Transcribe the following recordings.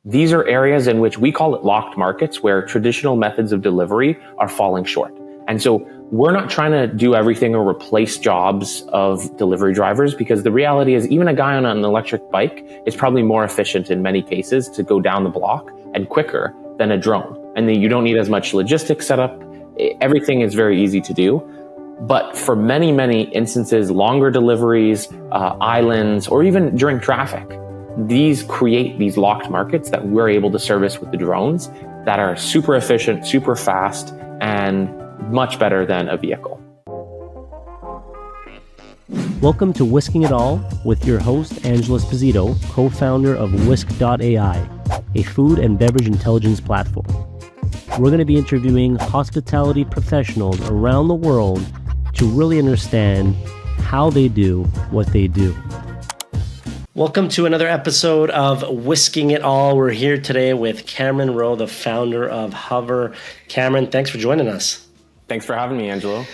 These are areas in which we call it locked markets, where traditional methods of delivery are falling short. And so we're not trying to do everything or replace jobs of delivery drivers, because the reality is even a guy on an electric bike is probably more efficient in many cases to go down the block and quicker than a drone. And then you don't need as much logistics setup. Everything is very easy to do. But for many, many instances, longer deliveries, islands, or even during traffic, these create these locked markets that we're able to service with the drones that are super efficient, super fast, and much better than a vehicle. Welcome to Whisking It All with your host, Angela Esposito, co-founder of Whisk.ai, a food and beverage intelligence platform. We're going to be interviewing hospitality professionals around the world to really understand how they do what they do. Welcome to another episode of Whisking It All. We're here today with Cameron Rowe, the founder of Hover. Cameron, thanks for joining us. Thanks for having me, Angelo.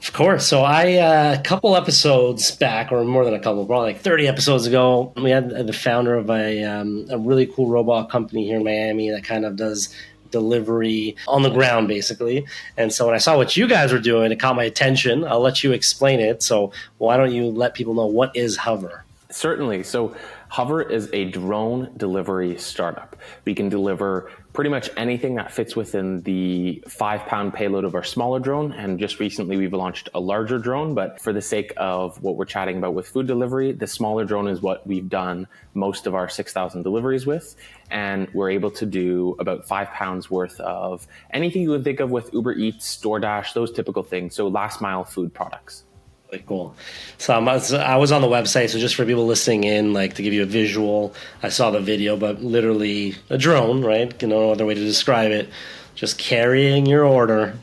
Of course. So a couple episodes back, or more than a couple, probably like 30 episodes ago, we had the founder of a really cool robot company here in Miami that kind of does delivery on the ground, basically. And so when I saw what you guys were doing, it caught my attention. I'll let you explain it. So why don't you let people know what is Hover? Certainly. So Hover is a drone delivery startup. We can deliver pretty much anything that fits within the 5-pound payload of our smaller drone. And just recently, we've launched a larger drone. But for the sake of what we're chatting about with food delivery, the smaller drone is what we've done most of our 6,000 deliveries with. And we're able to do about 5 pounds worth of anything you would think of with Uber Eats, DoorDash, those typical things. So last mile food products. Really cool. So I was on the website. So just for people listening in, like to give you a visual, I saw the video, but literally a drone, right? No other way to describe it. Just carrying your order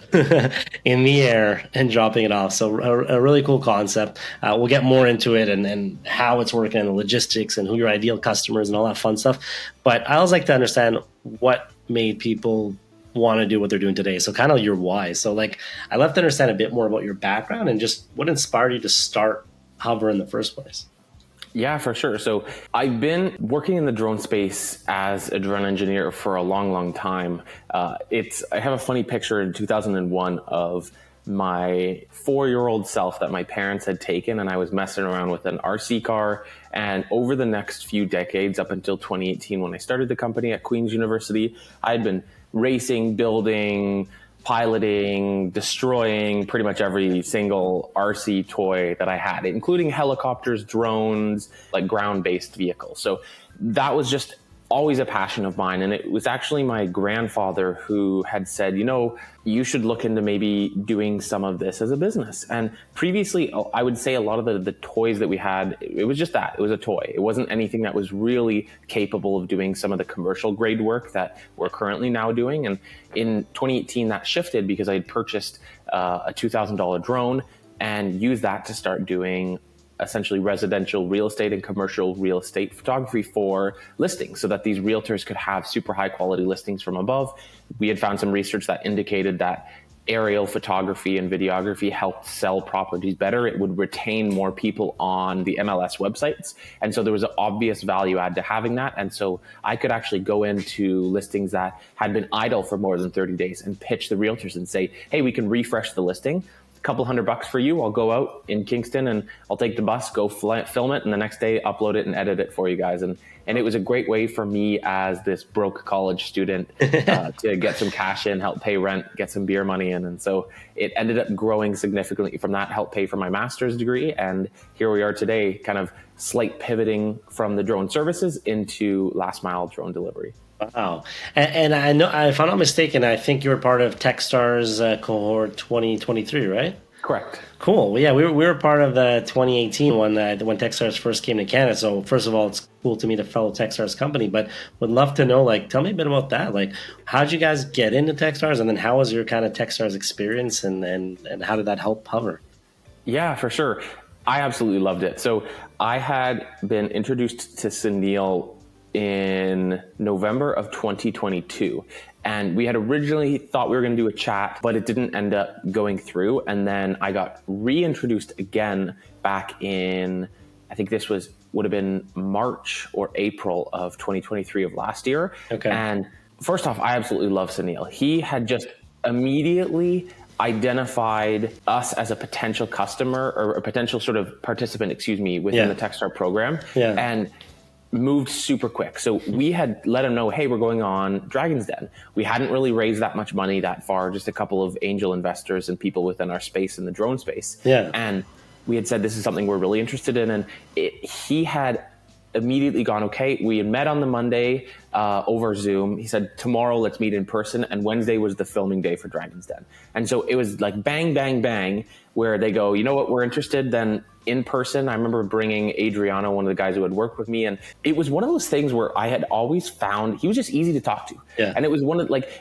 in the air and dropping it off. So a really cool concept. We'll get more into it and how it's working and the logistics and who your ideal customers and all that fun stuff. But I always like to understand what made people want to do what they're doing today. So kind of your why. So like, I'd love to understand a bit more about your background and just what inspired you to start Hover in the first place. Yeah, for sure. So I've been working in the drone space as a drone engineer for a long, long time. I have a funny picture in 2001 of my 4-year-old self that my parents had taken, and I was messing around with an RC car. And over the next few decades, up until 2018, when I started the company at Queen's University, I had been racing, building, piloting, destroying pretty much every single RC toy that I had, including helicopters, drones, like ground-based vehicles. So that was just always a passion of mine. And it was actually my grandfather who had said, you should look into maybe doing some of this as a business. And previously, I would say a lot of the toys that we had, it was just that. It was a toy. It wasn't anything that was really capable of doing some of the commercial grade work that we're currently now doing. And in 2018, that shifted because I had purchased a $2,000 drone and used that to start doing essentially residential real estate and commercial real estate photography for listings so that these realtors could have super high quality listings from above. We had found some research that indicated that aerial photography and videography helped sell properties better. It would retain more people on the MLS websites. And so there was an obvious value add to having that. And so I could actually go into listings that had been idle for more than 30 days and pitch the realtors and say, hey, we can refresh the listing. Couple $100 for you. I'll go out in Kingston and I'll take the bus, go film it, and the next day upload it and edit it for you guys. And it was a great way for me as this broke college student to get some cash in, help pay rent, get some beer money in. And so it ended up growing significantly from that, helped pay for my master's degree. And here we are today, kind of slight pivoting from the drone services into last mile drone delivery. Wow. And I know, if I'm not mistaken, I think you were part of Techstars cohort 2023, right? Correct. Cool. Well, yeah, we were part of the 2018 one when Techstars first came to Canada. So first of all, it's cool to meet a fellow Techstars company, but would love to know, tell me a bit about that. How'd you guys get into Techstars, and then how was your kind of Techstars experience, and how did that help Hover? Yeah, for sure. I absolutely loved it. So I had been introduced to Sunil in November of 2022. And we had originally thought we were going to do a chat, but it didn't end up going through. And then I got reintroduced again back in, I think this was would have been March or April of 2023 of last year. Okay. And first off, I absolutely love Sunil. He had just immediately identified us as a potential customer or a potential sort of participant, within the Techstar program, and moved super quick. So we had let him know, hey, we're going on Dragon's Den. We hadn't really raised that much money that far, just a couple of angel investors and people within our space in the drone space. Yeah. And we had said, this is something we're really interested in. And he had immediately gone, okay, we had met on the Monday over Zoom. He said, tomorrow let's meet in person. And Wednesday was the filming day for Dragon's Den. And so it was like bang, bang, bang, where they go, you know what, we're interested. Then in person, I remember bringing Adriano, one of the guys who had worked with me. And it was one of those things where I had always found he was just easy to talk to. Yeah. And it was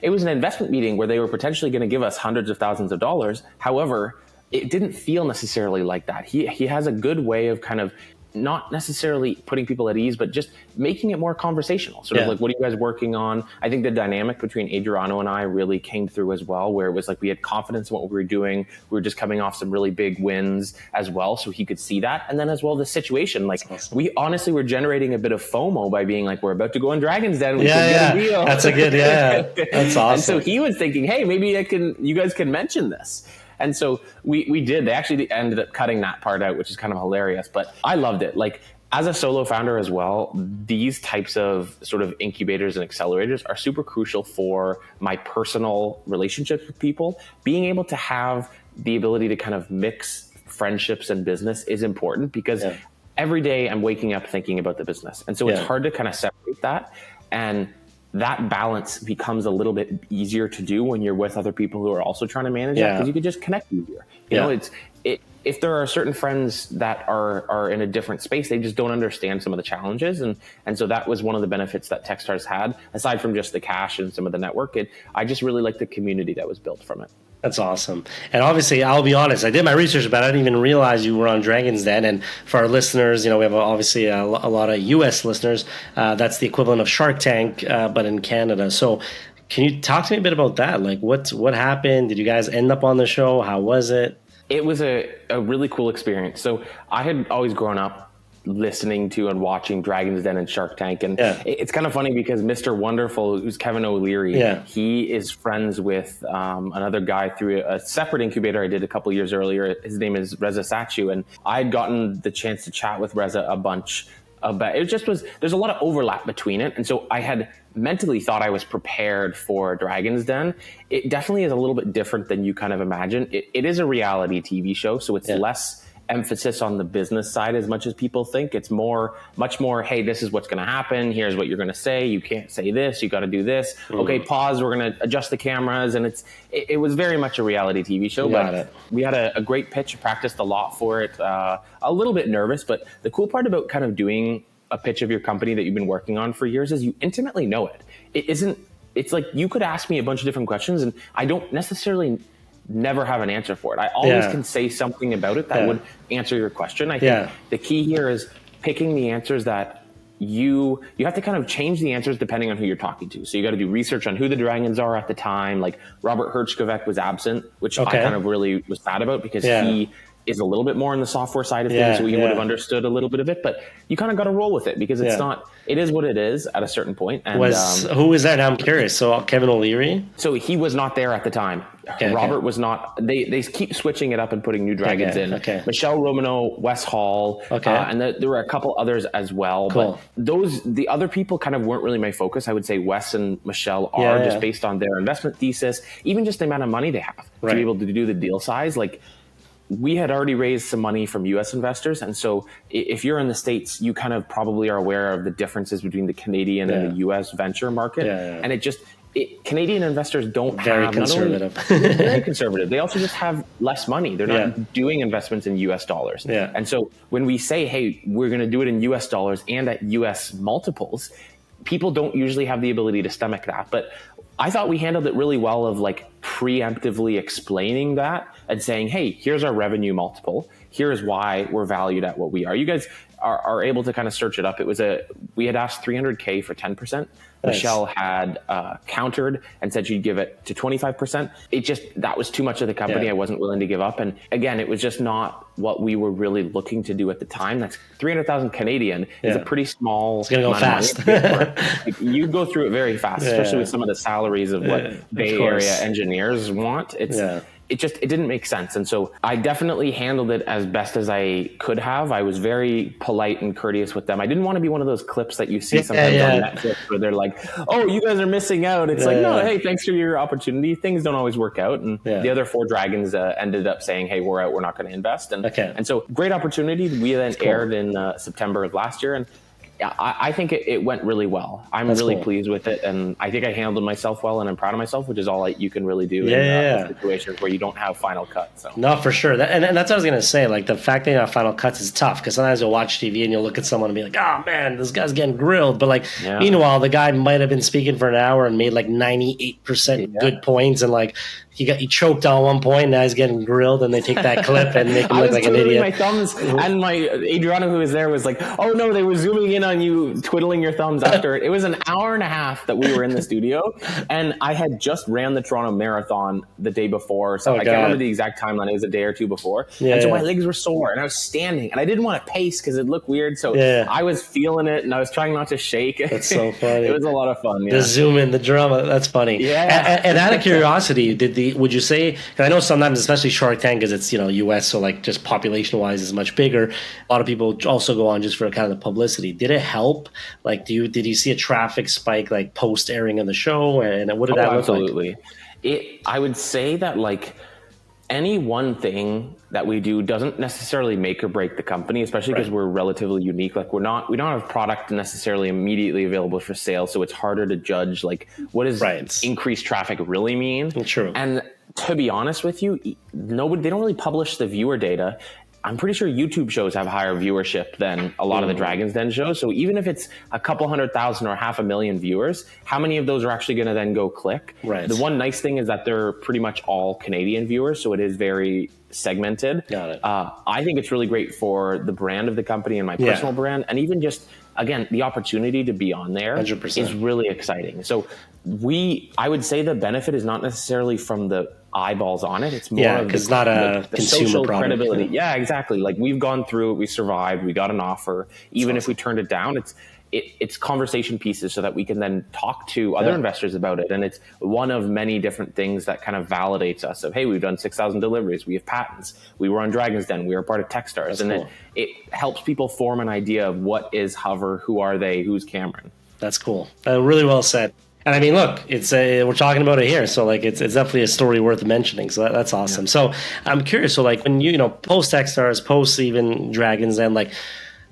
it was an investment meeting where they were potentially going to give us hundreds of thousands of dollars. However, it didn't feel necessarily like that. He has a good way of kind of not necessarily putting people at ease, but just making it more conversational. Sort of like, what are you guys working on? I think the dynamic between Adriano and I really came through as well, where it was like we had confidence in what we were doing. We were just coming off some really big wins as well, so he could see that. And then as well, the situation, like we honestly were generating a bit of FOMO by being like, we're about to go on Dragon's Den. We should get a deal. That's a good, that's awesome. And so he was thinking, hey, maybe you guys can mention this. And so we did. They actually ended up cutting that part out, which is kind of hilarious. But I loved it. Like, as a solo founder as well, these types of sort of incubators and accelerators are super crucial for my personal relationships with people. Being able to have the ability to kind of mix friendships and business is important, because every day I'm waking up thinking about the business. And so it's hard to kind of separate that. And that balance becomes a little bit easier to do when you're with other people who are also trying to manage that, because you can just connect easier. You know, if there are certain friends that are in a different space, they just don't understand some of the challenges. And so that was one of the benefits that Techstars had, aside from just the cash and some of the network. I just really liked the community that was built from it. That's awesome. And obviously, I'll be honest, I did my research, but I didn't even realize you were on Dragon's Den. And for our listeners, we have obviously a lot of U.S. listeners. That's the equivalent of Shark Tank, but in Canada. So can you talk to me a bit about that? Like, what happened? Did you guys end up on the show? How was it? It was a really cool experience. So I had always grown up listening to and watching Dragon's Den and Shark Tank. And it's kind of funny because Mr. Wonderful, who's Kevin O'Leary, he is friends with another guy through a separate incubator I did a couple of years earlier. His name is Reza Sachu. And I had gotten the chance to chat with Reza a bunch about it. There's a lot of overlap between it. And so I had mentally thought I was prepared for Dragon's Den. It definitely is a little bit different than you kind of imagine. It is a reality TV show, so it's less emphasis on the business side as much as people think. It's much more, hey, this is what's going to happen. Here's what you're going to say. You can't say this. You got to do this. Okay, pause. We're going to adjust the cameras. And it was very much a reality TV show. We had a great pitch. Practiced a lot for it. A little bit nervous, but the cool part about kind of doing a pitch of your company that you've been working on for years is you intimately know it. It's like you could ask me a bunch of different questions and I don't necessarily never have an answer for it. I always can say something about it that would answer your question. I think the key here is picking the answers that you have to kind of change the answers depending on who you're talking to. So you got to do research on who the dragons are at the time. Like Robert Herjavec was absent, which I kind of really was sad about because he is a little bit more on the software side of things, so he would have understood a little bit of it, but you kind of got to roll with it because it is what it is at a certain point. And who was that? I'm curious. So Kevin O'Leary? So he was not there at the time. Robert was not. They keep switching it up and putting new dragons in. Michelle Romano, Wes Hall, and there were a couple others as well. Cool. But the other people kind of weren't really my focus. I would say Wes and Michelle are just based on their investment thesis, even just the amount of money they have to be able to do the deal size. Like, we had already raised some money from U.S. investors. And so if you're in the States, you kind of probably are aware of the differences between the Canadian and the U.S. venture market. And Canadian investors don't very have... conservative. Very conservative. They also just have less money. They're not doing investments in U.S. dollars. And so when we say, hey, we're going to do it in U.S. dollars and at U.S. multiples, people don't usually have the ability to stomach that. But I thought we handled it really well of like preemptively explaining that and saying, hey, here's our revenue multiple. Here's why we're valued at what we are. You guys are able to kind of search it up. We had asked $300K for 10%. Michelle had countered and said she'd give it to 25%. That was too much of the company. I wasn't willing to give up. And again, it was just not what we were really looking to do at the time. That's 300,000 Canadian is a pretty small. It's going to go fast. Like, you go through it very fast, especially with some of the salaries of what Bay Area engineers want. It didn't make sense. And so I definitely handled it as best as I could have. I was very polite and courteous with them. I didn't want to be one of those clips that you see sometimes on Netflix where they're like, oh, you guys are missing out. It's no, hey, thanks for your opportunity. Things don't always work out. And the other 4 dragons ended up saying, hey, we're out. We're not going to invest. And so great opportunity. We then aired in September of last year. And I think it went really well. I'm really pleased with it, and I think I handled myself well, and I'm proud of myself, which is all you can really do in situations where you don't have final cut. So. No, for sure. And that's what I was going to say. Like, the fact that you have final cuts is tough, because sometimes you'll watch TV and you'll look at someone and be like, oh, man, this guy's getting grilled. But, like, meanwhile, the guy might have been speaking for an hour and made, like, 98% good points, and, like, he choked on one point, now he's getting grilled, and they take that clip and make him look like an idiot. My thumbs, and my Adriano, who was there, was like, oh no, they were zooming in on you twiddling your thumbs after it. It was an hour and a half that we were in the studio, and I had just ran the Toronto Marathon the day before, so I can't remember the exact timeline. It was a day or two before, and so my legs were sore, and I was standing, and I didn't want to pace because it looked weird, so I was feeling it, and I was trying not to shake. That's so funny. It was a lot of fun. The zoom in, the drama, that's funny. Yeah. And out of curiosity, would you say, because I know sometimes, especially Shark Tank, because it's US, so like just population wise is much bigger. A lot of people also go on just for kind of the publicity. Did it help? Like, did you see a traffic spike like post airing of the show, and what did that look absolutely. Like? I would say that like any one thing that we do doesn't necessarily make or break the company, especially because we're relatively unique. Like we don't have product necessarily immediately available for sale, so it's harder to judge like what does increased traffic really mean. True. And to be honest with you, they don't really publish the viewer data. I'm pretty sure YouTube shows have higher viewership than a lot of the Dragon's Den shows. So even if it's a couple 100,000 or 500,000 viewers, how many of those are actually going to then go click? Right. The one nice thing is that they're pretty much all Canadian viewers, so it is very segmented. Got it. I think it's really great for the brand of the company and my personal brand, and even just, again, the opportunity to be on there 100%. Is really exciting. So I would say the benefit is not necessarily from the eyeballs on it. It's more of because not a the consumer social product. credibility. Yeah, exactly. Like we've gone through it, we survived, we got an offer. Even if we turned it down, it's conversation pieces so that we can then talk to other investors about it. And it's one of many different things that kind of validates us of, hey, we've done 6,000 deliveries, we have patents, we were on Dragon's Den, we were part of Techstars. And cool. it helps people form an idea of what is Hover, who are they, who's Cameron. That's cool. Really well said. And I mean, look, we're talking about it here, so like it's definitely a story worth mentioning. So that's awesome. Yeah. So I'm curious. So like when you post Techstars, post even Dragons, and like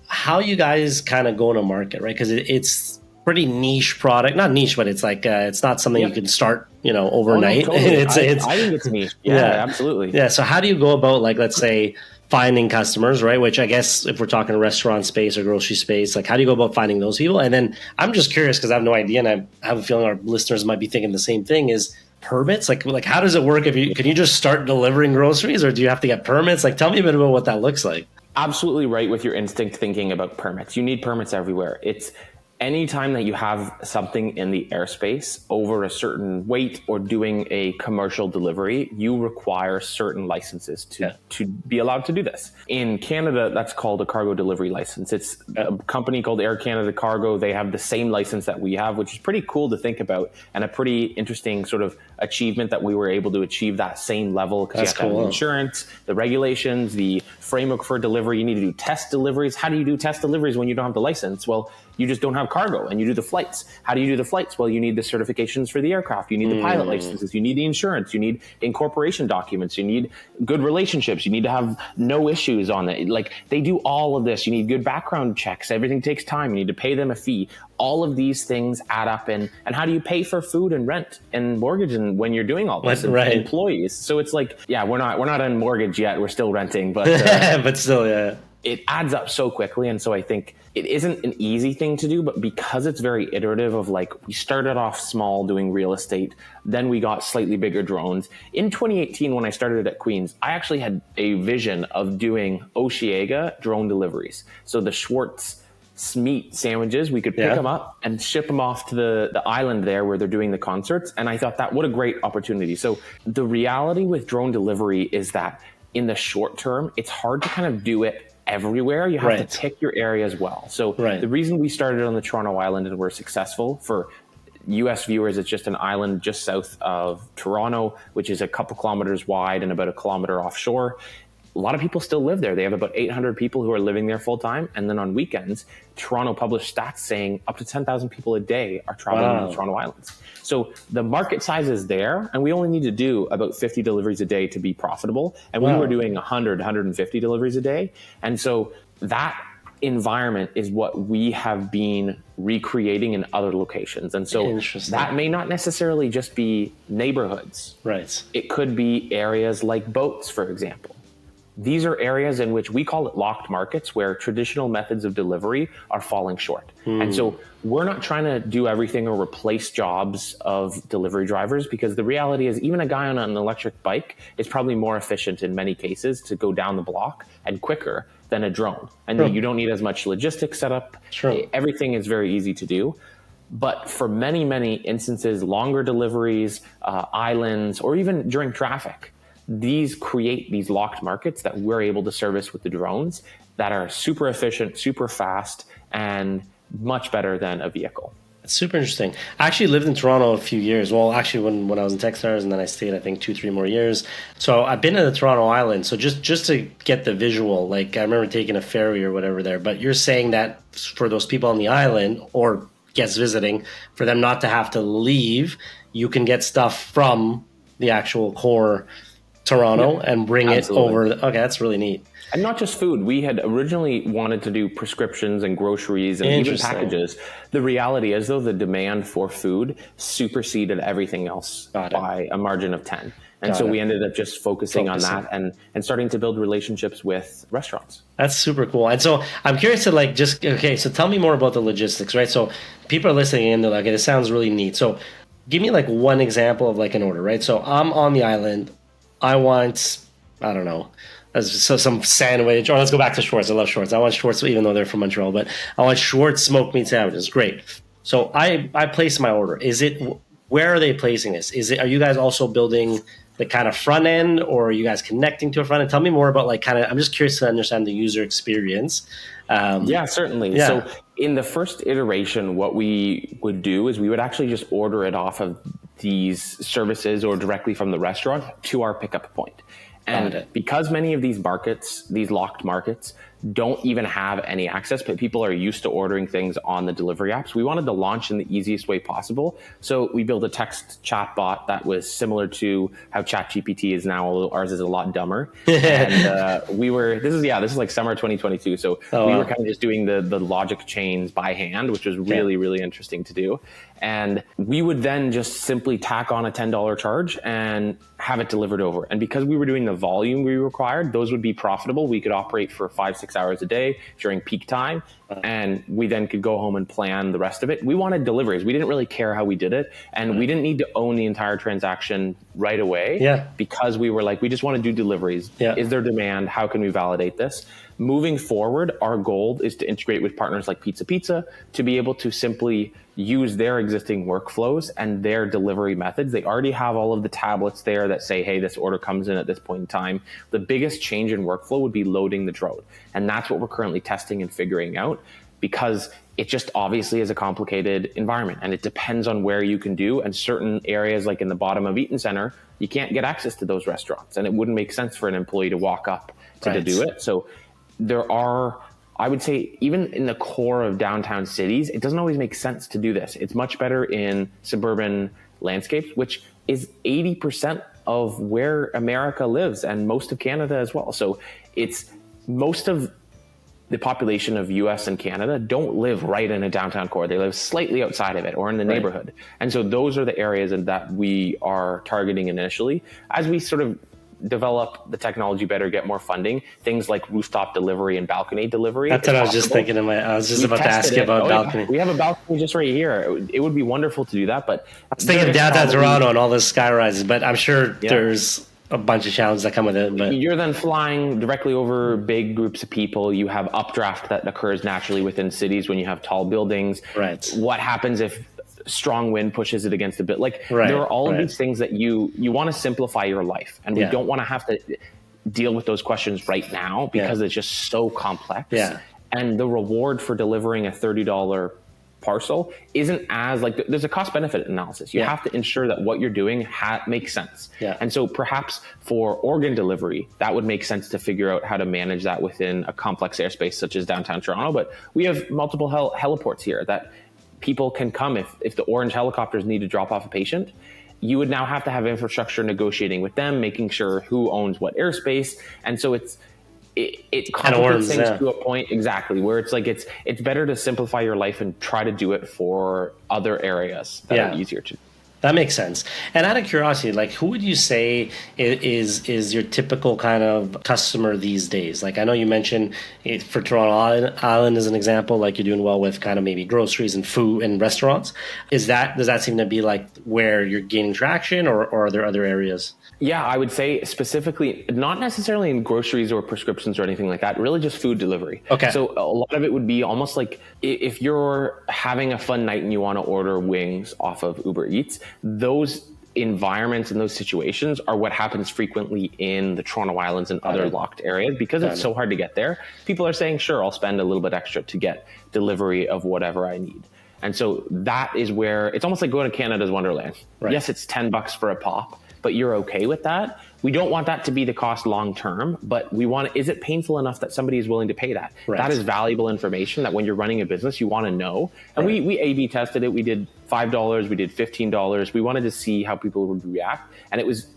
how you guys kind of go to market, right? Because it's pretty niche product, not niche, but it's like it's not something you can start overnight. Oh, no, totally. I think it's niche. Yeah, absolutely. Yeah. So how do you go about, like, let's say, finding customers, right? Which I guess if we're talking restaurant space or grocery space, like how do you go about finding those people? And then I'm just curious because I have no idea, and I have a feeling our listeners might be thinking the same thing, is permits. Like how does it work? Can you just start delivering groceries, or do you have to get permits? Like tell me a bit about what that looks like. Absolutely right with your instinct thinking about permits. You need permits everywhere. It's anytime that you have something in the airspace over a certain weight or doing a commercial delivery, you require certain licenses to be allowed to do this. In Canada, that's called a cargo delivery license. It's a company called Air Canada Cargo. They have the same license that we have, which is pretty cool to think about, and a pretty interesting sort of achievement that we were able to achieve that same level, because you have to have the insurance, the regulations, the framework for delivery. You need to do test deliveries. How do you do test deliveries when you don't have the license? Well, you just don't have cargo, and you do the flights. How do you do the flights? Well, you need the certifications for the aircraft. You need the pilot licenses. You need the insurance. You need incorporation documents. You need good relationships. You need to have no issues on it. Like they do all of this. You need good background checks. Everything takes time. You need to pay them a fee. All of these things add up. And how do you pay for food and rent and mortgage and when you're doing all this? Right. Employees. So it's like, yeah, we're not on mortgage yet. We're still renting, but but still, yeah. It adds up so quickly. And so I think it isn't an easy thing to do, but because it's very iterative of like, we started off small doing real estate, then we got slightly bigger drones. In 2018, when I started at Queens, I actually had a vision of doing Oceaga drone deliveries. So the Schwartz meat sandwiches. We could pick them up and ship them off to the island there where they're doing the concerts. And I thought that what a great opportunity. So the reality with drone delivery is that in the short term, it's hard to kind of do it everywhere. You have to pick your area as well. So the reason we started on the Toronto Island and were successful, for US viewers, it's just an island just south of Toronto, which is a couple kilometers wide and about a kilometer offshore. A lot of people still live there. They have about 800 people who are living there full time. And then on weekends, Toronto published stats saying up to 10,000 people a day are traveling to the Toronto Islands. So the market size is there, and we only need to do about 50 deliveries a day to be profitable. And we were doing 100, 150 deliveries a day. And so that environment is what we have been recreating in other locations. And so that may not necessarily just be neighborhoods. Right. It could be areas like boats, for example. These are areas in which we call it locked markets, where traditional methods of delivery are falling short. And so we're not trying to do everything or replace jobs of delivery drivers, because the reality is even a guy on an electric bike is probably more efficient in many cases to go down the block and quicker than a drone. And you don't need as much logistics set up. Everything is very easy to do. But for many, many instances, longer deliveries, islands, or even during traffic, these create these locked markets that we're able to service with the drones that are super efficient, super fast, and much better than a vehicle. It's super interesting. I actually lived in Toronto a few years. Well, actually, when I was in Techstars, and then I stayed, I think, 2-3 more years. So I've been to the Toronto Island. So just to get the visual, like I remember taking a ferry or whatever there. But you're saying that for those people on the island or guests visiting, for them not to have to leave, you can get stuff from the actual core Toronto and bring it over. Okay, that's really neat. And not just food. We had originally wanted to do prescriptions and groceries and even packages. The reality is, though, the demand for food superseded everything else by a margin of 10. And so we ended up just focusing on that and starting to build relationships with restaurants. That's super cool. And so I'm curious to so tell me more about the logistics, right? So people are listening in, they're like, it sounds really neat. So give me like one example of like an order, right? So I'm on the island. I want, I don't know, so some sandwich, or let's go back to Schwartz. I love Schwartz. I want Schwartz, even though they're from Montreal, but I want Schwartz smoked meat sandwiches. Great. So I place my order. Where are they placing this? Are you guys also building the kind of front end, or are you guys connecting to a front end? Tell me more about I'm just curious to understand the user experience. Yeah, certainly. Yeah. So in the first iteration, what we would do is we would actually just order it off of these services or directly from the restaurant to our pickup point. And because many of these markets, these locked markets, don't even have any access, but people are used to ordering things on the delivery apps, we wanted to launch in the easiest way possible. So we built a text chatbot that was similar to how ChatGPT is now, although ours is a lot dumber. And this is like summer 2022. So we were kind of just doing the logic chains by hand, which was really, really interesting to do. And we would then just simply tack on a $10 charge and have it delivered over. And because we were doing the volume we required, those would be profitable. We could operate for 5-6 hours a day during peak time. And we then could go home and plan the rest of it. We wanted deliveries. We didn't really care how we did it. And we didn't need to own the entire transaction right away because we were like, we just want to do deliveries. Is there demand? How can we validate this? Moving forward, our goal is to integrate with partners like Pizza to be able to simply use their existing workflows and their delivery methods. They already have all of the tablets there that say, hey, this order comes in at this point in time. The biggest change in workflow would be loading the drone. And that's what we're currently testing and figuring out, because it just obviously is a complicated environment and it depends on where you can do. And certain areas, like in the bottom of Eaton Center, you can't get access to those restaurants. And it wouldn't make sense for an employee to walk up to do it. So there are, I would say, even in the core of downtown cities, it doesn't always make sense to do this. It's much better in suburban landscapes, which is 80% of where America lives and most of Canada as well. So it's most of the population of US and Canada don't live right in a downtown core. They live slightly outside of it or in the neighborhood. And so those are the areas that we are targeting initially. As we sort of develop the technology better, get more funding, things like rooftop delivery and balcony delivery. That's what I was just thinking I was just about to ask you about balcony. We have a balcony just right here. It would be wonderful to do that, but I was thinking of downtown Toronto and all those sky rises, but I'm sure there's a bunch of challenges that come with it. But you're then flying directly over big groups of people. You have updraft that occurs naturally within cities when you have tall buildings. Right. What happens if strong wind pushes it against a bit? Like Right, there are all of right. these things that you want to simplify your life, and we Yeah. don't want to have to deal with those questions right now because it's just so complex. Yeah. And the reward for delivering a $30 parcel isn't as like, there's a cost benefit analysis. You have to ensure that what you're doing makes sense. Yeah. And so perhaps for organ delivery, that would make sense to figure out how to manage that within a complex airspace such as downtown Toronto. But we have multiple heliports here that people can come if the orange helicopters need to drop off a patient. You would now have to have infrastructure negotiating with them, making sure who owns what airspace. And so it complicates things to a point, exactly, where it's like it's better to simplify your life and try to do it for other areas that are easier to do. That makes sense. And out of curiosity, like, who would you say is your typical kind of customer these days? Like, I know you mentioned for Toronto Island as an example, like you're doing well with kind of maybe groceries and food and restaurants. Does that seem to be like where you're gaining traction, or are there other areas? Yeah, I would say specifically, not necessarily in groceries or prescriptions or anything like that, really just food delivery. Okay. So a lot of it would be almost like if you're having a fun night and you want to order wings off of Uber Eats, those environments and those situations are what happens frequently in the Toronto Islands and other locked areas because it's so hard to get there. People are saying, sure, I'll spend a little bit extra to get delivery of whatever I need. And so that is where it's almost like going to Canada's Wonderland. Right. Yes, it's $10 for a pop, but you're okay with that. We don't want that to be the cost long term, but we want, is it painful enough that somebody is willing to pay that? Right. That is valuable information that when you're running a business, you want to know. And we A/B tested it. We did $5, we did $15. We wanted to see how people would react. And it was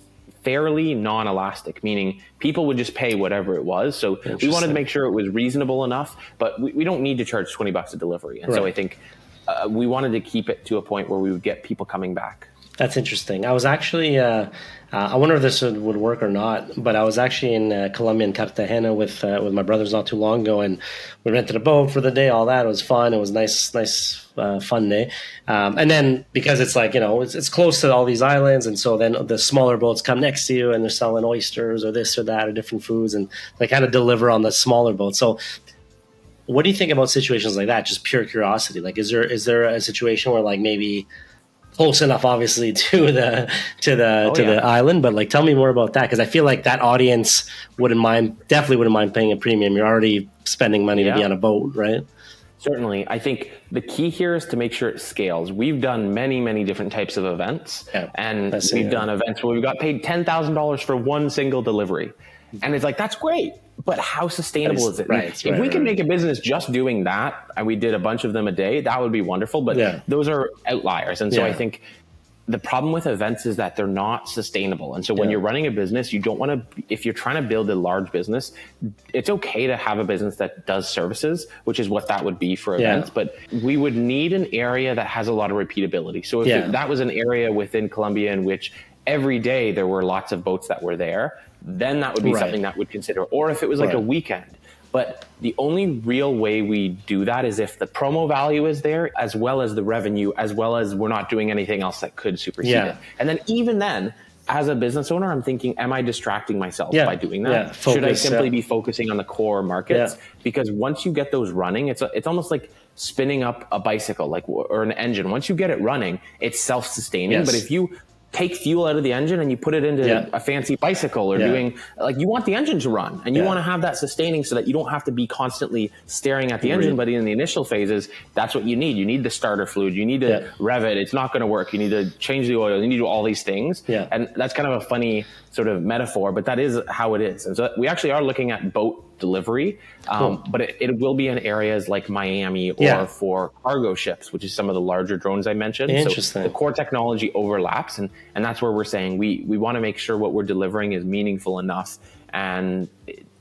fairly non-elastic, meaning people would just pay whatever it was. So we wanted to make sure it was reasonable enough, but we don't need to charge $20 a delivery. And so I think we wanted to keep it to a point where we would get people coming back. That's interesting. I was actually, I wonder if this would work or not, but I was actually in Colombia and Cartagena with my brothers not too long ago, and we rented a boat for the day, all that. It was fun. It was nice, fun day. And then because it's like, it's close to all these islands, and so then the smaller boats come next to you and they're selling oysters or this or that or different foods, and they kind of deliver on the smaller boats. So what do you think about situations like that? Just pure curiosity. Like, is there a situation where like maybe close enough, obviously, to the island, but like, tell me more about that, because I feel like that audience definitely wouldn't mind paying a premium. You're already spending money to be on a boat, right? Certainly. I think the key here is to make sure it scales. We've done many, many different types of events, and we've done events where we got paid $10,000 for one single delivery. And it's like, that's great, but how sustainable is it? If we can make a business just doing that, and we did a bunch of them a day, that would be wonderful, but those are outliers. And so I think the problem with events is that they're not sustainable. And so when you're running a business, you don't want to, if you're trying to build a large business, it's okay to have a business that does services, which is what that would be for events, but we would need an area that has a lot of repeatability. So if that was an area within Colombia in which every day there were lots of boats that were there, then that would be something that would consider. Or if it was like a weekend. But the only real way we do that is if the promo value is there, as well as the revenue, as well as we're not doing anything else that could supersede it. And then even then, as a business owner, I'm thinking, am I distracting myself by doing that? Should I simply be focusing on the core markets? Because once you get those running, it's almost like spinning up a bicycle, or an engine. Once you get it running, it's self-sustaining. But if you take fuel out of the engine and you put it into a fancy bicycle or doing, like, you want the engine to run and you want to have that sustaining so that you don't have to be constantly staring at the engine. But in the initial phases, that's what you need. You need the starter fluid. You need to rev it. It's not going to work. You need to change the oil. You need to do all these things. And that's kind of a funny sort of metaphor, but that is how it is. And so we actually are looking at boat delivery, but it will be in areas like Miami or for cargo ships, which is some of the larger drones I mentioned. Interesting. So the core technology overlaps, and that's where we're saying we want to make sure what we're delivering is meaningful enough, and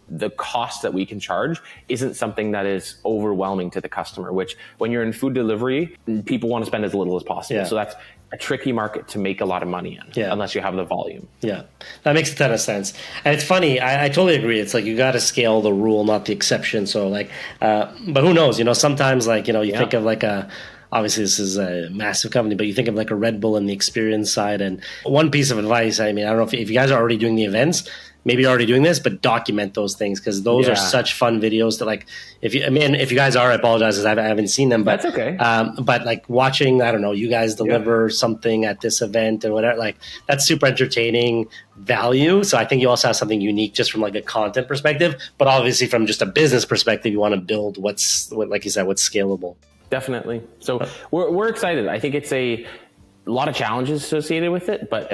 the cost that we can charge isn't something that is overwhelming to the customer, which when you're in food delivery, people want to spend as little as possible. So that's a tricky market to make a lot of money in, unless you have the volume. Yeah, that makes a ton of sense. And it's funny, I totally agree. It's like you got to scale the rule, not the exception. So like, but who knows? Sometimes like you think of like a obviously this is a massive company, but you think of like a Red Bull and the experience side. And one piece of advice, I mean, I don't know if you guys are already doing the events, maybe you're already doing this, but document those things, because those are such fun videos to like, if you guys are, I apologize because I haven't seen them, but that's okay. But like watching, I don't know, you guys deliver something at this event or whatever, like that's super entertaining value. So I think you also have something unique just from like a content perspective, but obviously from just a business perspective, you want to build like you said, what's scalable. Definitely. So we're excited. I think it's a lot of challenges associated with it, but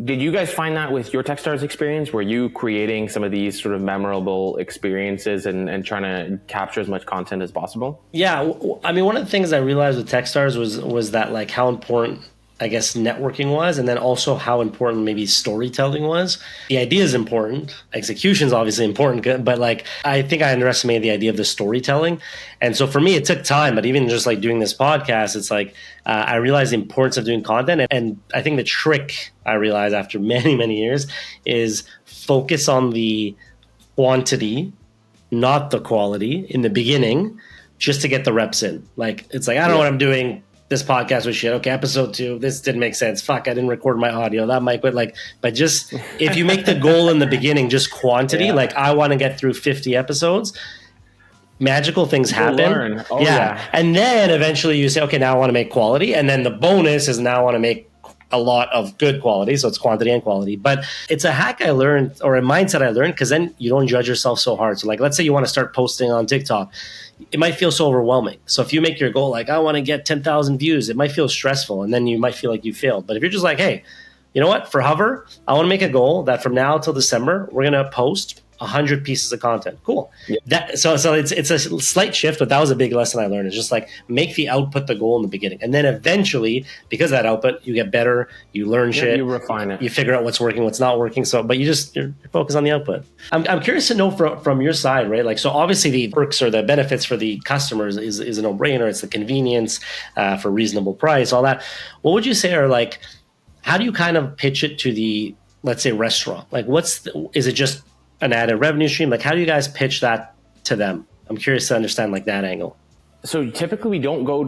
did you guys find that with your Techstars experience? Were you creating some of these sort of memorable experiences and trying to capture as much content as possible? Yeah. I mean, one of the things I realized with Techstars was that like how important, I guess, networking was, and then also how important maybe storytelling was. The idea is important. Execution is obviously important, but like I think I underestimated the idea of the storytelling. And so for me, it took time, but even just like doing this podcast, it's like I realized the importance of doing content. And I think the trick I realized after many, many years is focus on the quantity, not the quality in the beginning, just to get the reps in. Like, it's like, I don't know what I'm doing. This podcast was shit. Okay, episode 2, this didn't make sense. Fuck, I didn't record my audio. That might, but just if you make the goal in the beginning, just quantity, like I want to get through 50 episodes, magical things happen. And then eventually you say, okay, now I want to make quality. And then the bonus is now I want to make a lot of good quality. So it's quantity and quality. But it's a hack I learned, or a mindset I learned, because then you don't judge yourself so hard. So like, let's say you want to start posting on TikTok. It might feel so overwhelming. So if you make your goal like, I want to get 10,000 views, it might feel stressful, and then you might feel like you failed. But if you're just like, hey, you know what? For Hover, I want to make a goal that from now till December, we're going to post 100 pieces of content. Cool. So it's a slight shift, but that was a big lesson I learned. It's just like make the output the goal in the beginning. And then eventually, because of that output, you get better, you learn shit. You refine it. You figure out what's working, what's not working. So, but you're focused on the output. I'm curious to know from your side, right? Like, so obviously the perks or the benefits for the customers is a no-brainer. It's the convenience for reasonable price, all that. What would you say are like, how do you kind of pitch it to the, let's say, restaurant? Like, is it just an added revenue stream? Like, how do you guys pitch that to them? I'm curious to understand like that angle. So typically we don't go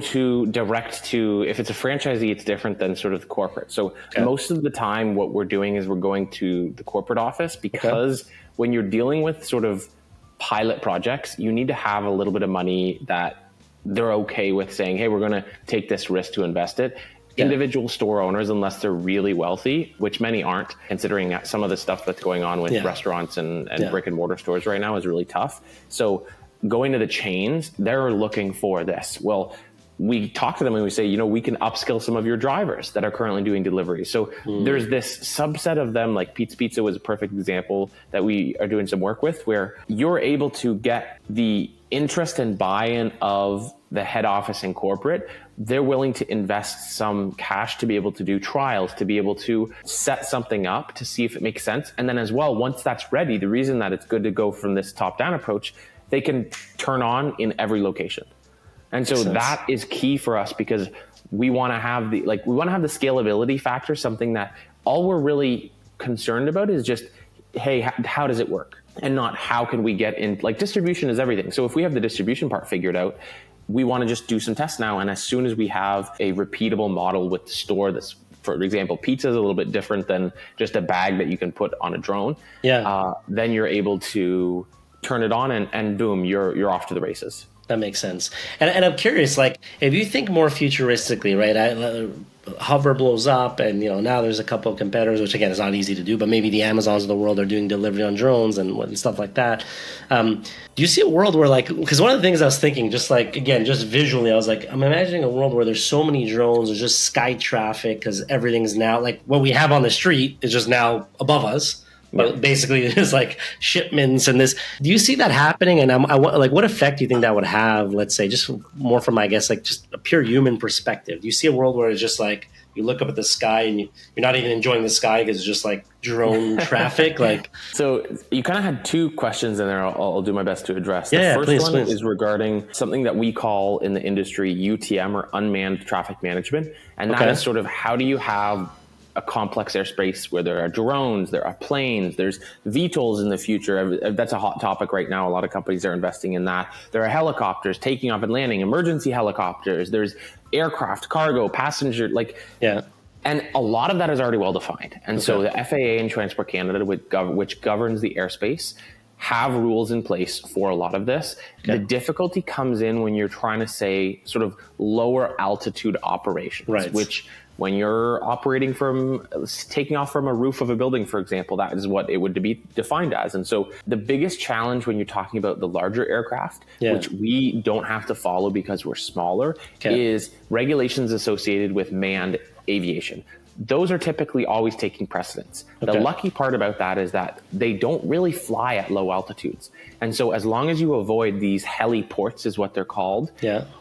direct to, if it's a franchisee, it's different than sort of the corporate. So most of the time what we're doing is we're going to the corporate office, because when you're dealing with sort of pilot projects, you need to have a little bit of money that they're okay with saying, hey, we're going to take this risk to invest it. Individual store owners, unless they're really wealthy, which many aren't, considering some of the stuff that's going on with restaurants and brick and mortar stores right now is really tough. So going to the chains, they're looking for this. Well, we talk to them and we say, we can upskill some of your drivers that are currently doing deliveries. So there's this subset of them, like Pete's Pizza was a perfect example that we are doing some work with, where you're able to get the interest and buy-in of the head office and corporate. They're willing to invest some cash to be able to do trials, to be able to set something up to see if it makes sense. And then as well, once that's ready, the reason that it's good to go from this top-down approach, they can turn on in every location. And so that is key for us, because we want to have the scalability factor, something that all we're really concerned about is just, hey, how does it work? And not how can we get in, like distribution is everything. So if we have the distribution part figured out, we want to just do some tests now. And as soon as we have a repeatable model with the store that's, for example, pizza is a little bit different than just a bag that you can put on a drone. Then you're able to turn it on and boom, you're off to the races. That makes sense. And I'm curious, like, if you think more futuristically, right? Hover blows up, and now there's a couple of competitors, which again is not easy to do, but maybe the Amazons of the world are doing delivery on drones and stuff like that. Do you see a world where, like, because one of the things I was thinking, just like, again, just visually, I was like, I'm imagining a world where there's so many drones, there's just sky traffic, because everything's now, like, what we have on the street is just now above us. But basically, it's like shipments and this. Do you see that happening? And like, what effect do you think that would have? Let's say, just more from, I guess, like just a pure human perspective. Do you see a world where it's just like you look up at the sky and you're not even enjoying the sky because it's just like drone traffic? Like, so you kind of had two questions in there. I'll do my best to address. The first one is regarding something that we call in the industry UTM, or unmanned traffic management, and that is sort of how do you have a complex airspace where there are drones, there are planes, there's VTOLs in the future. That's a hot topic right now. A lot of companies are investing in that. There are helicopters taking off and landing, emergency helicopters. There's aircraft, cargo, passenger, and a lot of that is already well defined. And so the FAA and Transport Canada, which governs the airspace, have rules in place for a lot of this. The difficulty comes in when you're trying to say sort of lower altitude operations, which when you're operating from taking off from a roof of a building, for example, that is what it would be defined as. And so the biggest challenge when you're talking about the larger aircraft, which we don't have to follow because we're smaller, is regulations associated with manned aviation. Those are typically always taking precedence. The lucky part about that is that they don't really fly at low altitudes. And so as long as you avoid these heliports is what they're called,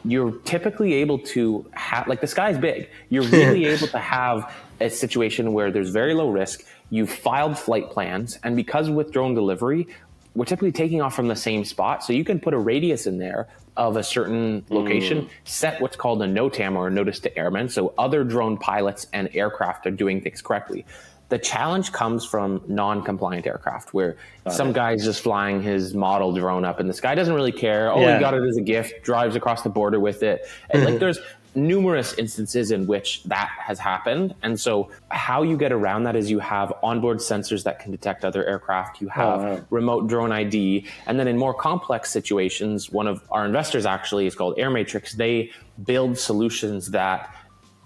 you're typically able to have, like the sky's big, you're really able to have a situation where there's very low risk. You've filed flight plans. And because with drone delivery, we're typically taking off from the same spot. So you can put a radius in there of a certain location, set what's called a NOTAM or a notice to airmen. So other drone pilots and aircraft are doing things correctly. The challenge comes from non-compliant aircraft where some guy's just flying his model drone up in the sky, doesn't really care. Oh, he got it as a gift, drives across the border with it. And like there's numerous instances in which that has happened. And so how you get around that is you have onboard sensors that can detect other aircraft. You have remote drone ID. And then in more complex situations, one of our investors actually is called Air Matrix. They build solutions that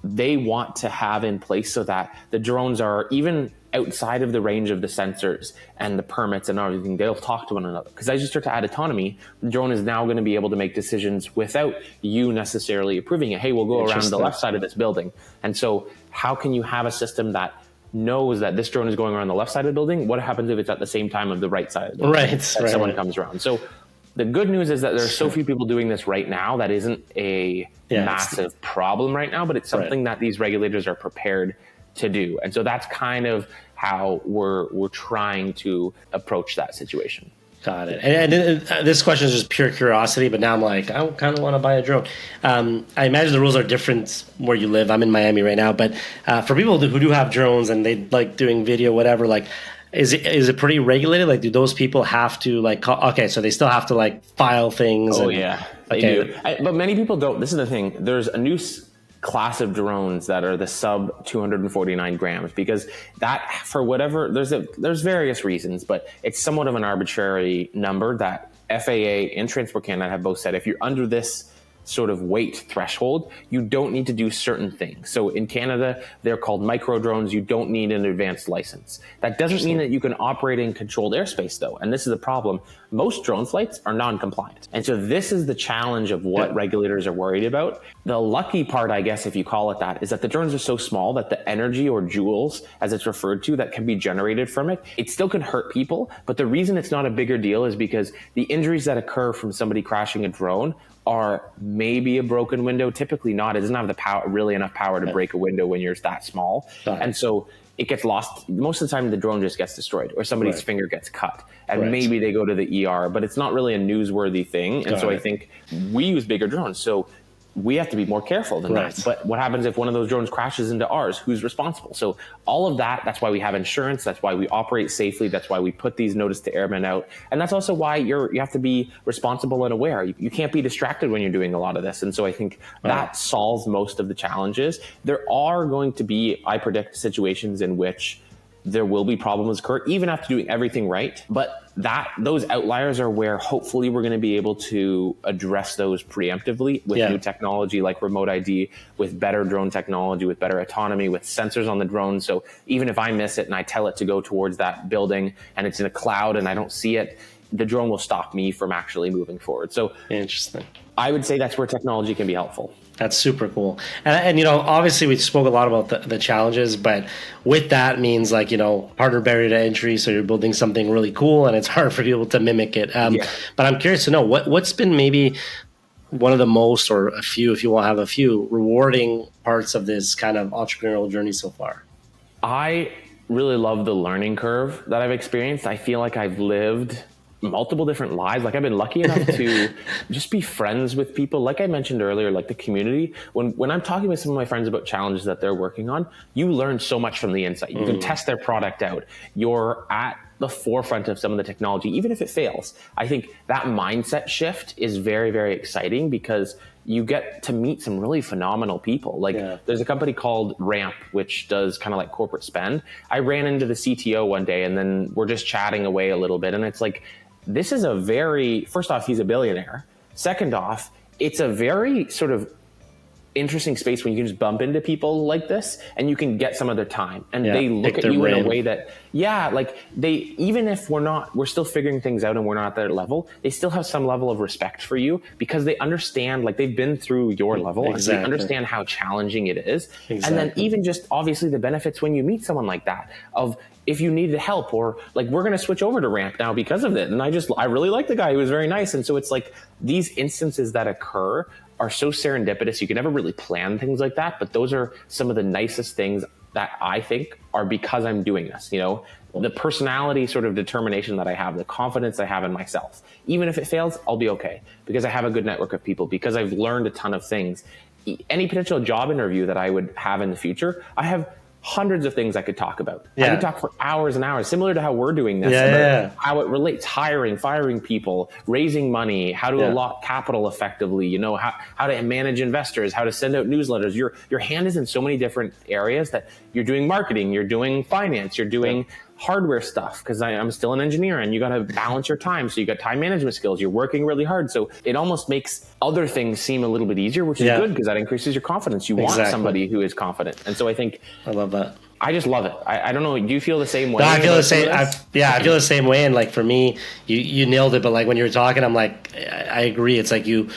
they want to have in place so that the drones are even outside of the range of the sensors and the permits and everything. They'll talk to one another. Because as you start to add autonomy, the drone is now going to be able to make decisions without you necessarily approving it. Hey, we'll go around the left side of this building. And so how can you have a system that knows that this drone is going around the left side of the building? What happens if it's at the same time of the right side of the building? Someone comes around. So the good news is that there are so few people doing this right now that isn't a massive problem right now, but it's something that these regulators are prepared to do. And so that's kind of how we're trying to approach that situation. Got it. And this question is just pure curiosity, but now I'm like, I kind of want to buy a drone. I imagine the rules are different where you live. I'm in Miami right now, but for people who do have drones and they like doing video, whatever, like, is it pretty regulated? Like, do those people have to so they still have to like file things? Oh, yeah. They do. But many people don't. This is the thing. There's a new class of drones that are the sub 249 grams because that, for whatever, there's various reasons, but it's somewhat of an arbitrary number that FAA and Transport Canada have both said if you're under this sort of weight threshold, you don't need to do certain things. So in Canada, they're called micro drones. You don't need an advanced license. That doesn't mean that you can operate in controlled airspace though. And this is the problem. Most drone flights are non-compliant. And so this is the challenge of what regulators are worried about. The lucky part, I guess, if you call it that, is that the drones are so small that the energy or joules, as it's referred to, that can be generated from it, it still can hurt people. But the reason it's not a bigger deal is because the injuries that occur from somebody crashing a drone are maybe a broken window, typically not. It doesn't have the power, really enough power to break a window when you're that small. And so it gets lost. Most of the time, the drone just gets destroyed or somebody's finger gets cut and maybe they go to the ER, but it's not really a newsworthy thing. And so I think we use bigger drones. So we have to be more careful than that. But what happens if one of those drones crashes into ours? Who's responsible? So all of that's why we have insurance. That's why we operate safely. That's why we put these notice to airmen out. And that's also why you have to be responsible and aware. You can't be distracted when you're doing a lot of this. And so I think that solves most of the challenges. There are going to be, I predict, situations in which there will be problems occur, even after doing everything right. But those outliers are where hopefully we're going to be able to address those preemptively with new technology like remote ID, with better drone technology, with better autonomy, with sensors on the drone. So even if I miss it and I tell it to go towards that building and it's in a cloud and I don't see it, the drone will stop me from actually moving forward. So interesting. I would say that's where technology can be helpful. That's super cool. And obviously we spoke a lot about the challenges, but with that means harder barrier to entry. So you're building something really cool and it's hard for people to mimic it. But I'm curious to know what's been maybe one of the most, or a few, if you want to have a few, rewarding parts of this kind of entrepreneurial journey so far? I really love the learning curve that I've experienced. I feel like I've lived multiple different lives. Like I've been lucky enough to just be friends with people. Like I mentioned earlier, like the community, when I'm talking with some of my friends about challenges that they're working on, you learn so much from the insight. You can test their product out. You're at the forefront of some of the technology, even if it fails. I think that mindset shift is very, very exciting because you get to meet some really phenomenal people. Like there's a company called Ramp, which does kind of like corporate spend. I ran into the CTO one day and then we're just chatting away a little bit. And it's like, this is a very, first off, he's a billionaire. Second off, it's a very sort of interesting space when you can just bump into people like this and you can get some of their time and they look at you in a way that, like they, even if we're still figuring things out and we're not at their level, they still have some level of respect for you because they understand, like they've been through your level and they understand how challenging it is. And then even just obviously the benefits when you meet someone like that of, if you needed help or like, we're going to switch over to Ramp now because of it. And I really like the guy. He was very nice. And so it's like these instances that occur are so serendipitous. You can never really plan things like that, but those are some of the nicest things that I think are because I'm doing this, the personality sort of determination that I have, the confidence I have in myself. Even if it fails, I'll be okay because I have a good network of people, because I've learned a ton of things. Any potential job interview that I would have in the future, I have hundreds of things I could talk about. I could talk for hours and hours, similar to how we're doing this, about how it relates, hiring, firing people, raising money, how to allot capital effectively, how to manage investors, how to send out newsletters. Your hand is in so many different areas that you're doing marketing, you're doing finance, you're doing hardware stuff, because I'm still an engineer and you got to balance your time. So you got time management skills, you're working really hard. So it almost makes other things seem a little bit easier, which is good because that increases your confidence. You want somebody who is confident. And so I think I love that. I just love it. I don't know. Do you feel the same way? No, I feel the same. I feel the same way. And like for me, you nailed it. But like when you were talking, I'm like, I agree. It's like you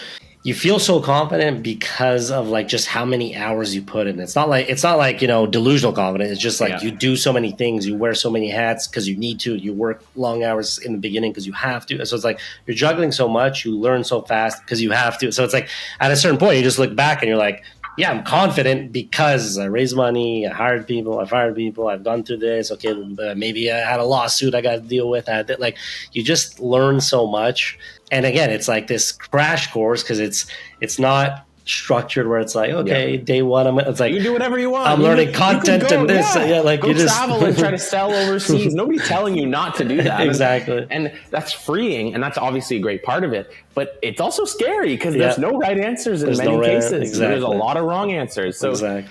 feel so confident because of like just how many hours you put in. It's not like delusional confidence. It's just like you do so many things, you wear so many hats because you need to. You work long hours in the beginning because you have to. So it's like you're juggling so much, you learn so fast because you have to. So it's like at a certain point, you just look back and you're like, yeah, I'm confident because I raised money, I hired people, I fired people, I've gone through this. Okay, maybe I had a lawsuit I got to deal with. Like you just learn so much. And again, it's like this crash course because it's not structured where it's like, okay, day one, it's like you can do whatever you want. I'm learning content and this. Like go you just travel and try to sell overseas. Nobody's telling you not to do that. Exactly. And that's freeing, and that's obviously a great part of it. But it's also scary because there's no right answers in many cases. Exactly. There's a lot of wrong answers. So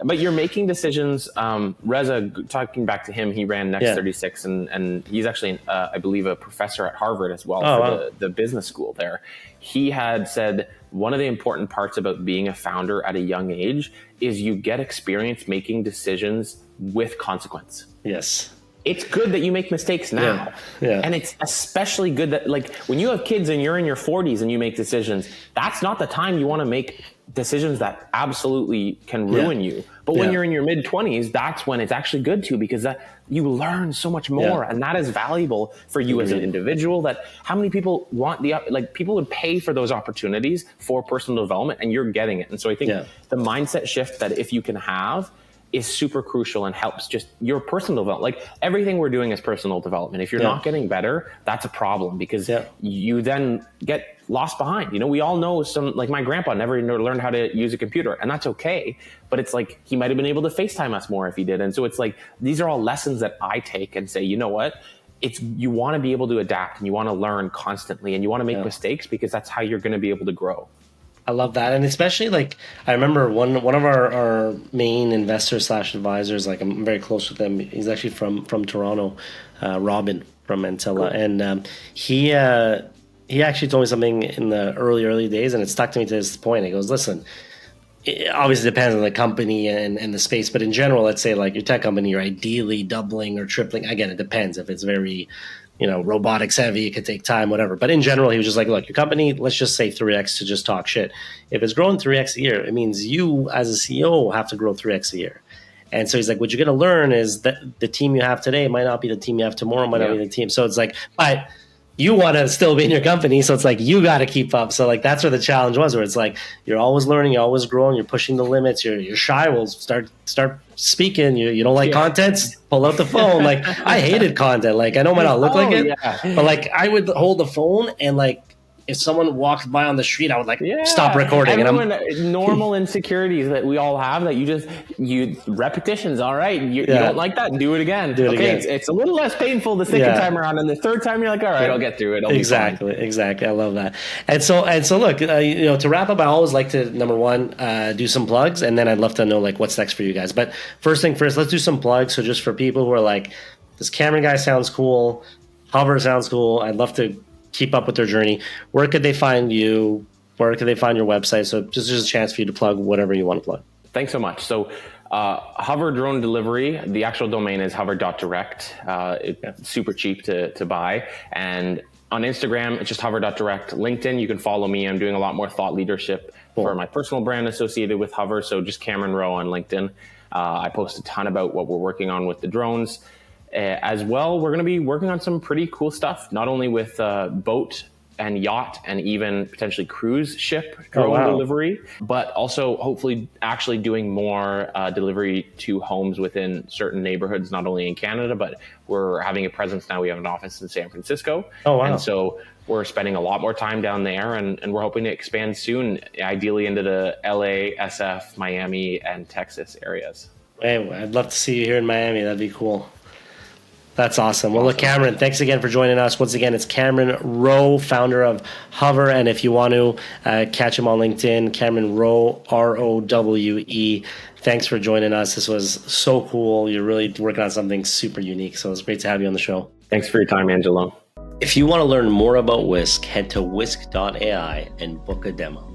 but you're making decisions. Reza, talking back to him, he ran Next 36, and he's actually, I believe, a professor at Harvard as well for the business school there. He had said one of the important parts about being a founder at a young age is you get experience making decisions with consequence. Yes. It's good that you make mistakes now. And it's especially good that, like, when you have kids and you're in your 40s and you make decisions, that's not the time you want to make decisions that absolutely can ruin you. But when you're in your mid-20s, that's when it's actually good to, because you learn so much more, and that is valuable for you as an individual. That how many people want people would pay for those opportunities for personal development, and you're getting it. And so I think the mindset shift that if you can have is super crucial and helps just your personal development. Like everything we're doing is personal development. If you're not getting better, that's a problem, because you then get lost behind. We all know like my grandpa never learned how to use a computer, and that's okay. But it's like, he might've been able to FaceTime us more if he did. And so it's like, these are all lessons that I take and say, you know what? You want to be able to adapt, and you want to learn constantly, and you want to make mistakes, because that's how you're going to be able to grow. I love that. And especially, like, I remember one of our main investors / advisors, like, I'm very close with him. He's actually from Toronto, Robin from Mantilla. Cool. And he actually told me something in the early days, and it stuck to me to this point. He goes, listen, it obviously depends on the company and the space, but in general, let's say like your tech company, you're ideally doubling or tripling. Again, it depends. If it's very robotics heavy, it could take time, whatever. But in general, he was just like, look, your company, let's just say 3x to just talk shit. If it's growing 3x a year, it means you as a CEO have to grow 3x a year. And so he's like, what you're going to learn is that the team you have today might not be the team you have tomorrow, might not be the team. So it's like, but you want to still be in your company, so it's like you got to keep up. So like that's where the challenge was, where it's like you're always learning, you're always growing, you're pushing the limits. You're shy, will start speaking. You don't like content, pull out the phone. Like I hated content. Like I know it might not look like it, but like I would hold the phone and like if someone walked by on the street, I would like stop recording. Everyone, normal insecurities that we all have that you repetitions. All right. You don't like that. Do it again. It's a little less painful the second time around. And the third time you're like, all right, I'll get through it. Exactly. I love that. And so look, to wrap up, I always like to, number one, do some plugs. And then I'd love to know like what's next for you guys. But first thing first, let's do some plugs. So just for people who are like, this Cameron guy sounds cool. Hover sounds cool. I'd love to keep up with their journey. Where could they find you? Where could they find your website? So just a chance for you to plug whatever you want to plug. Thanks so much. So Hover Drone Delivery, the actual domain is hover.direct. It's super cheap to buy. And on Instagram, it's just hover.direct. LinkedIn, you can follow me. I'm doing a lot more thought leadership for my personal brand associated with Hover. So just Cameron Rowe on LinkedIn. I post a ton about what we're working on with the drones. As well, we're going to be working on some pretty cool stuff, not only with boat and yacht and even potentially cruise ship drone delivery, but also hopefully actually doing more delivery to homes within certain neighborhoods, not only in Canada, but we're having a presence now. We have an office in San Francisco. And so we're spending a lot more time down there, and we're hoping to expand soon, ideally into the LA, SF, Miami, and Texas areas. Hey, I'd love to see you here in Miami. That'd be cool. That's awesome. Well, look, Cameron, thanks again for joining us. Once again, it's Cameron Rowe, founder of Hover. And if you want to catch him on LinkedIn, Cameron Rowe, Rowe. Thanks for joining us. This was so cool. You're really working on something super unique. So it's great to have you on the show. Thanks for your time, Angelo. If you want to learn more about Whisk, head to whisk.ai and book a demo.